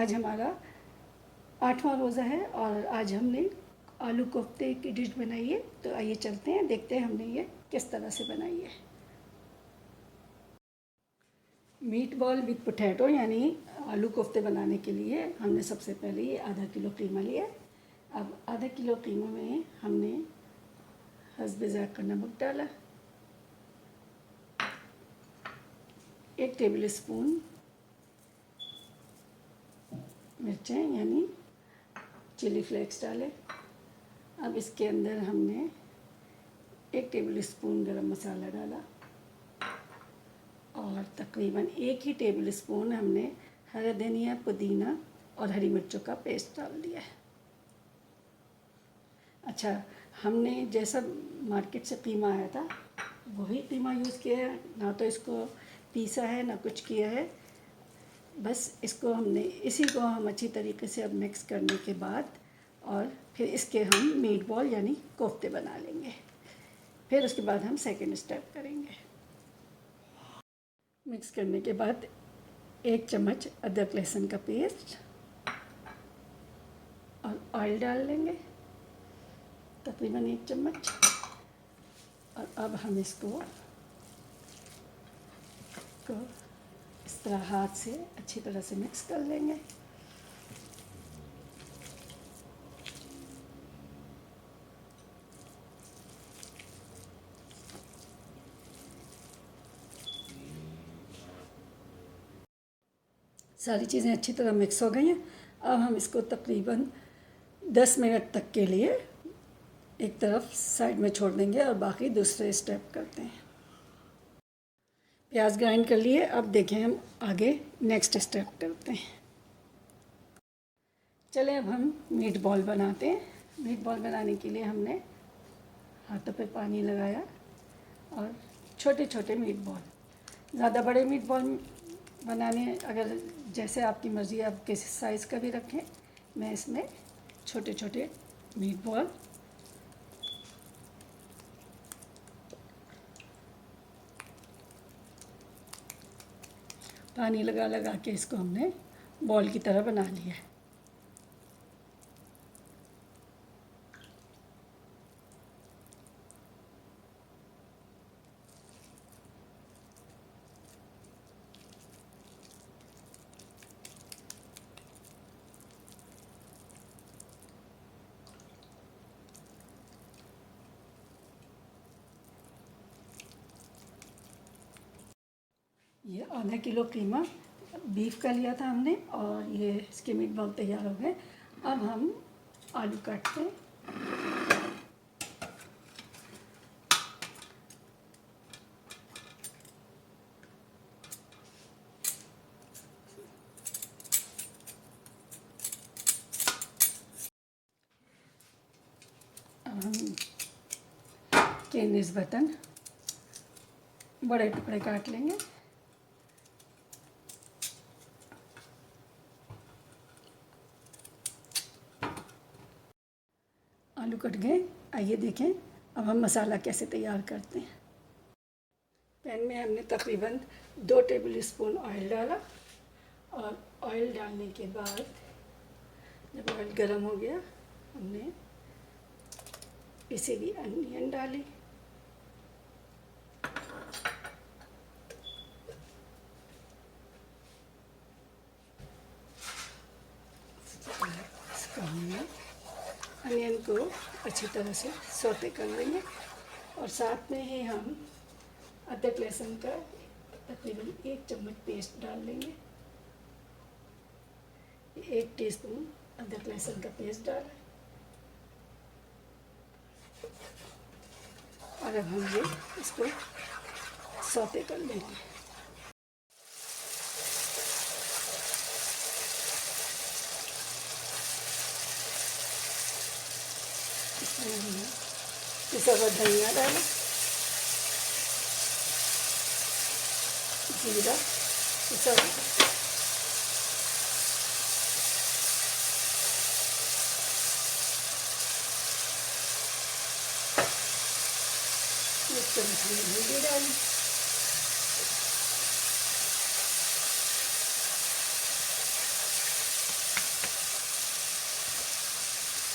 आज हमारा 8वां रोज़ा है और आज हमने आलू कोफ्ते की डिश बनाई है। तो आइए चलते हैं, देखते हैं हमने ये किस तरह से बनाई है। मीट बॉल विथ पोटैटो यानी आलू कोफ्ते बनाने के लिए हमने सबसे पहले ये आधा किलो कीमा लिया। अब आधा किलो कीमा में हमने हस्बे ज़ायक़ा नमक डाला, 1 टेबल स्पून मिर्चें यानी चिली फ्लेक्स डाले। अब इसके अंदर हमने 1 टेबल स्पून गरम मसाला डाला और तकरीबन 1 ही टेबल स्पून हमने हरा धनिया, पुदीना और हरी मिर्चों का पेस्ट डाल दिया है। अच्छा, हमने जैसा मार्केट से कीमा आया था वही कीमा यूज़ किया है, ना तो इसको पीसा है ना कुछ किया है। बस इसको हमने इसी को हम अच्छी तरीके से अब मिक्स करने के बाद और फिर इसके हम मीट बॉल यानी कोफ्ते बना लेंगे। फिर उसके बाद हम सेकंड स्टेप करेंगे। मिक्स करने के बाद 1 चम्मच अदरक लहसुन का पेस्ट और ऑयल डाल लेंगे, तकरीबन 1 चम्मच। और अब हम इसको इस तरह हाथ से अच्छी तरह से मिक्स कर लेंगे। सारी चीज़ें अच्छी तरह मिक्स हो गई हैं। अब हम इसको तकरीबन 10 मिनट तक के लिए एक तरफ साइड में छोड़ देंगे और बाकी दूसरे स्टेप करते हैं। प्याज ग्राइंड कर लिए। अब देखें हम आगे नेक्स्ट स्टेप करते हैं। चलें अब हम मीट बॉल बनाते हैं। मीट बॉल बनाने के लिए हमने हाथों पे पानी लगाया और छोटे छोटे मीट बॉल, ज़्यादा बड़े मीट बॉल बनाने अगर जैसे आपकी मर्ज़ी, आप किस साइज़ का भी रखें। मैं इसमें छोटे छोटे मीट बॉल पानी लगा लगा के इसको हमने बॉल की तरह बना लिया है। ये आधा किलो कीमा बीफ का लिया था हमने और ये इसके मीट बॉल तैयार हो गए। अब हम आलू काटते हैं। अब हम के निस्बतन बड़े टुकड़े काट लेंगे। आलू कट गए। आइए देखें अब हम मसाला कैसे तैयार करते हैं। पैन में हमने तकरीबन 2 टेबल स्पून ऑयल डाला और ऑयल डालने के बाद जब ऑयल गर्म हो गया हमने पिसी हुई अनियन डाली, इसको हमने अनियन को अच्छी तरह से सौते कर लेंगे और साथ में ही हम अदरक लहसुन का तकरीबन 1 चम्मच पेस्ट डाल लेंगे। 1 टीस्पून अदरक लहसुन का पेस्ट डाला और अब हम ये इसको सौते कर लेंगे। इसमें हमने पिसा हुआ धनिया डाला, जीरा पिसा हुआ, चम्मच हमने हल्दी डाली,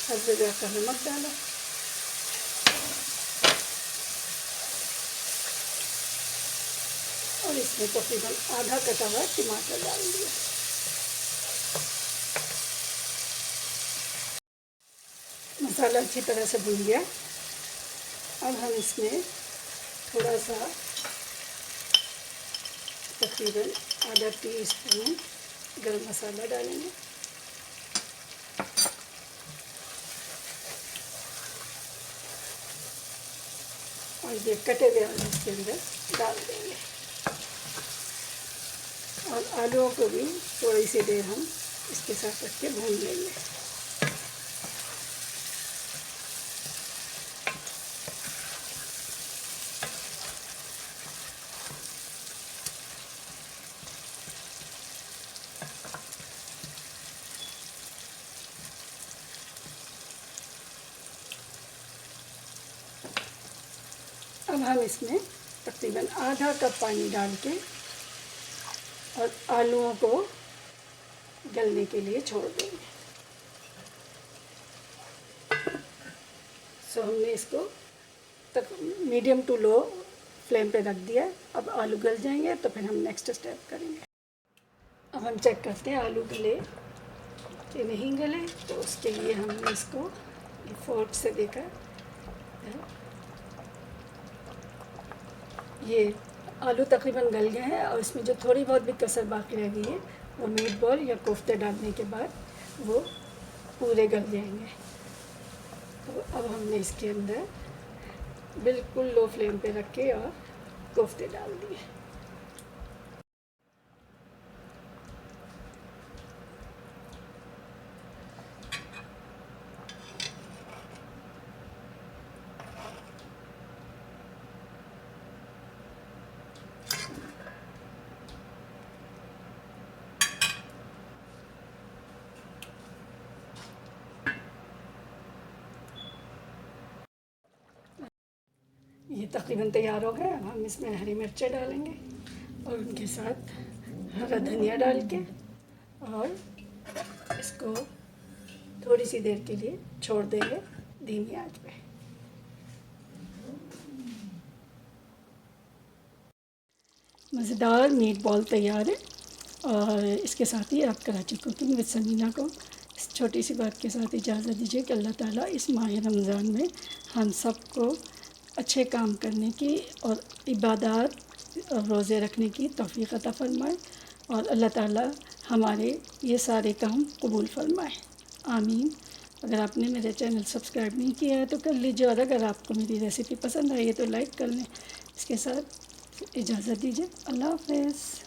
हर जगह का नमक डाला, और इसमें तकरीबन आधा कटा हुआ टमाटर डाल दिया। मसाला अच्छी तरह से भुन गया। अब हम इसमें थोड़ा सा तकरीबन आधा टीस्पून गरम मसाला डालेंगे, और ये कटे हुए आलू इसके अंदर डाल देंगे, और आलूओं को भी थोड़ी सी देर हम इसके साथ रख के भून लेंगे। अब हम इसमें तकरीबन आधा कप पानी डाल के और आलूओं को गलने के लिए छोड़ देंगे। सो हमने इसको तक मीडियम टू लो फ्लेम पे रख दिया। अब आलू गल जाएंगे तो फिर हम नेक्स्ट स्टेप करेंगे। अब हम चेक करते हैं आलू गले कि नहीं गले, तो उसके लिए हमने इसको फोर्क से देखा, ये आलू तकरीबन गल गए हैं, और इसमें जो थोड़ी बहुत भी कसर बाकी रह गई है वो मीट बॉल या कोफ्ते डालने के बाद वो पूरे गल जाएंगे। तो अब हमने इसके अंदर बिल्कुल लो फ्लेम पे रख के और कोफ्ते डाल दिए। ये तकरीबन तैयार हो गया। अब हम इसमें हरी मिर्चें डालेंगे और उनके साथ हरा धनिया डाल के, और इसको थोड़ी सी देर के लिए छोड़ देंगे धीमी आंच पे। मज़ेदार मीट बॉल तैयार है। और इसके साथ ही आप कराची कुकिंग विद समीना को इस छोटी सी बात के साथ इजाज़त दीजिए कि अल्लाह ताला इस माह रमज़ान में हम सबको अच्छे काम करने की और इबादत और रोज़े रखने की तौफ़ीक़ अता फ़रमाए, और अल्लाह ताला हमारे ये सारे काम कबूल फ़रमाए, आमीन। अगर आपने मेरे चैनल सब्सक्राइब नहीं किया है तो कर लीजिए, और अगर आपको मेरी रेसिपी पसंद आई है तो लाइक कर लें। इसके साथ इजाज़त दीजिए, अल्लाह हाफ़िज़।